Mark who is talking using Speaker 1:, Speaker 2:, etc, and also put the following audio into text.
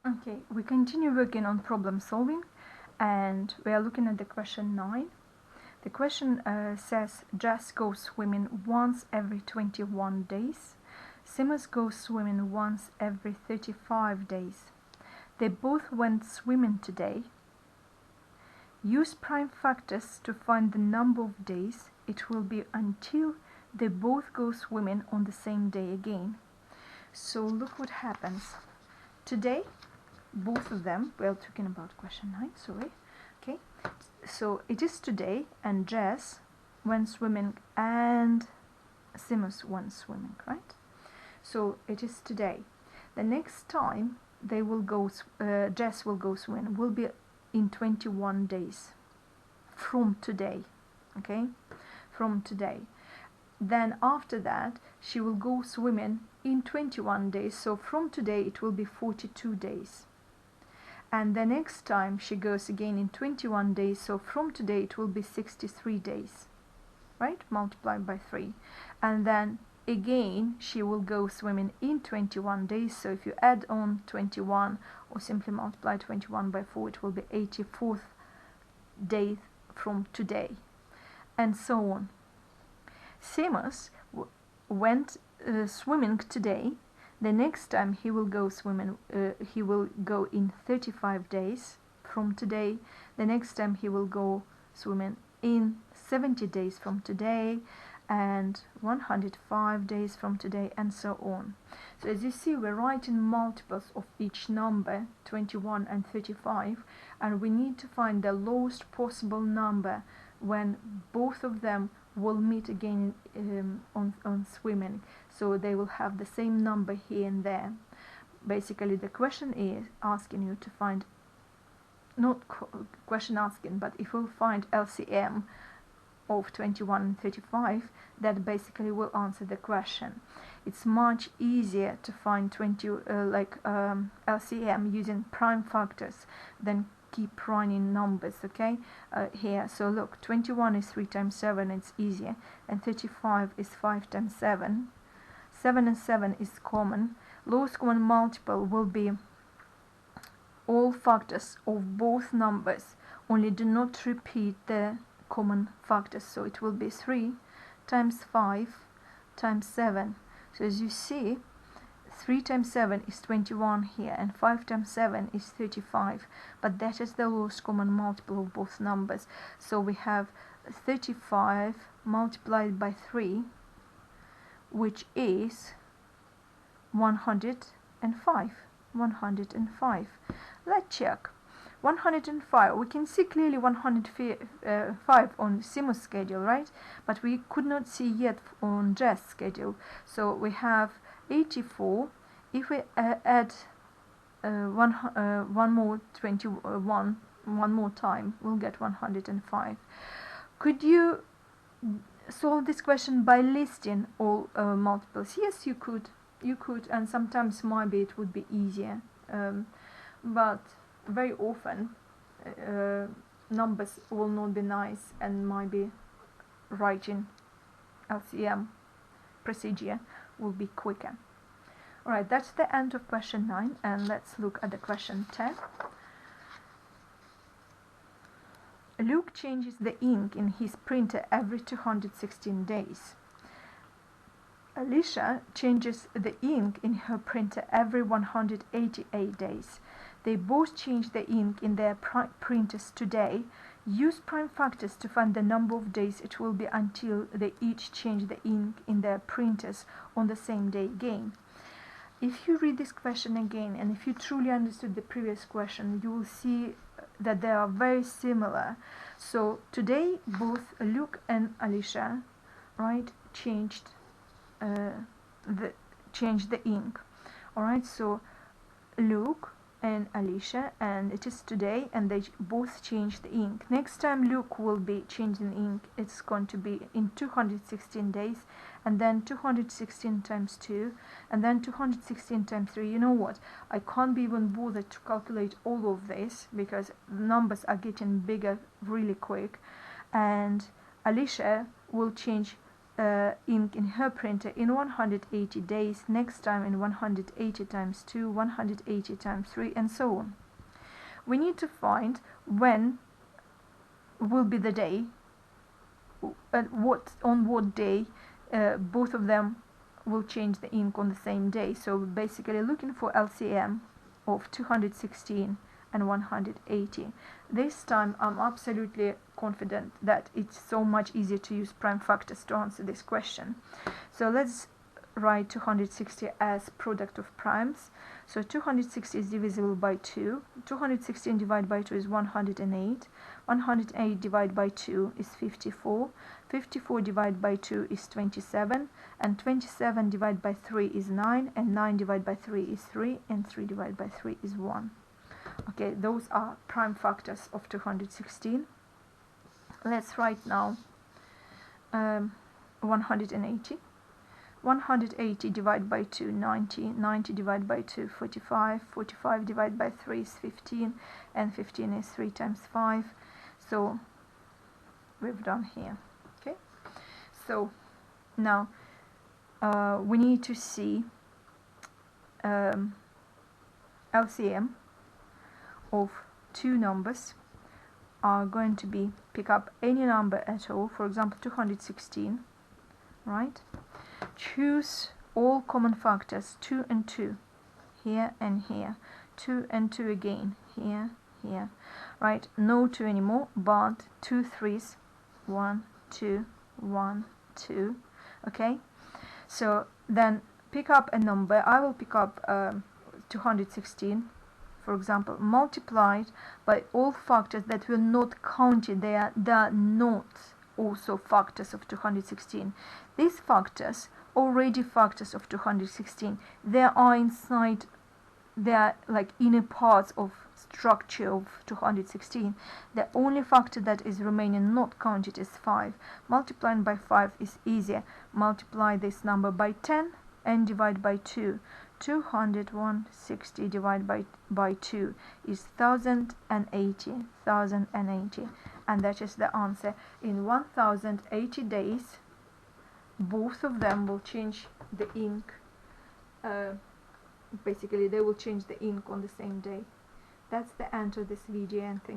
Speaker 1: Okay, we continue working on problem solving, and we are looking at the question 9. The question says Jess goes swimming once every 21 days. Seamus goes swimming once every 35 days. They both went swimming today. Use prime factors to find the number of days it will be until they both go swimming on the same day again. So look what happens. Today, both of them, we are talking about question 9, sorry. Okay, so it is today, and Jess went swimming and Seamus went swimming, right? So it is today. The next time they will go, Jess will go swimming, will be in 21 days from today. Okay, from today. Then after that she will go swimming in 21 days, so from today it will be 42 days. And the next time she goes again in 21 days, so from today it will be 63 days, right? Multiplied by 3. And then again she will go swimming in 21 days, so if you add on 21 or simply multiply 21 by 4, it will be 84th day from today, and so on. Seamus went swimming today. The next time he will go swimming, he will go in 35 days from today. The next time he will go swimming in 70 days from today, and 105 days from today, and so on. So as you see, we're writing multiples of each number, 21 and 35, and we need to find the lowest possible number when both of them will meet again on swimming, so they will have the same number here and there. Basically the question is asking you to find, not question asking, but if we'll find LCM of 21 and 35, that basically will answer the question. It's much easier to find LCM using prime factors than keep running numbers, okay? Here, so look, 21 is 3 times 7, it's easier, and 35 is 5 times 7. 7 and 7 is common. Lowest common multiple will be all factors of both numbers, only do not repeat the common factors, so it will be 3 times 5 times 7. So as you see, 3 times 7 is 21 here, and 5 times 7 is 35, but that is the lowest common multiple of both numbers. So we have 35 multiplied by 3, which is 105. 105. Let's check. 105, we can see clearly 105 on Seamus schedule, right? But we could not see yet on Jess schedule. So we have 84. If we add one more 21 one more time, we'll get 105. Could you solve this question by listing all multiples? Yes, you could, and sometimes maybe it would be easier, but very often numbers will not be nice, and maybe writing LCM procedure will be quicker. Alright, that's the end of question 9, and let's look at the question 10. Luke changes the ink in his printer every 216 days. Alicia changes the ink in her printer every 188 days. They both change the ink in their printers today. Use prime factors to find the number of days it will be until they each change the ink in their printers on the same day again. If you read this question again, and if you truly understood the previous question, you will see that they are very similar. So today both Luke and Alicia, right, changed the ink. Alright, so Luke and Alicia, and it is today, and they both changed the ink. Next time Luke will be changing ink, it's going to be in 216 days, and then 216 times 2, and then 216 times 3. You know what, I can't be even bothered to calculate all of this because numbers are getting bigger really quick. And Alicia will change ink in her printer in 180 days, next time in 180 times 2, 180 times 3, and so on. We need to find when will be the day, and on what day both of them will change the ink on the same day. So we're basically looking for LCM of 216 and 180. This time I'm absolutely confident that it's so much easier to use prime factors to answer this question. So let's write 260 as product of primes. So 260 is divisible by 2. 216 divided by 2 is 108. 108 divided by 2 is 54. 54 divided by 2 is 27. And 27 divided by 3 is 9. And 9 divided by 3 is 3. And 3 divided by 3 is 1. Okay, those are prime factors of 216. Let's write now 180. 180 divided by 2, 90. 90 divided by 2, 45. 45 divided by 3 is 15. And 15 is 3 times 5. So we've done here. Okay. So now we need to see LCM of two numbers. Are going to be pick up any number at all, for example 216, right? Choose all common factors, 2 and 2 here and here, 2 and 2 again here, here, right? No 2 anymore, but 2 threes, 1 2 1 2. Okay, so then pick up a number. I will pick up 216, for example, multiplied by all factors that were not counted. They are not also factors of 216. These factors already factors of 216. They are inside, they are like inner parts of structure of 216. The only factor that is remaining not counted is 5. Multiplying by 5 is easier. Multiply this number by 10 and divide by 2. 260 divided by 2 is 1080, 1080, and that is the answer. In 1080 days, both of them will change the ink. Basically, they will change the ink on the same day. That's the end of this video, and thank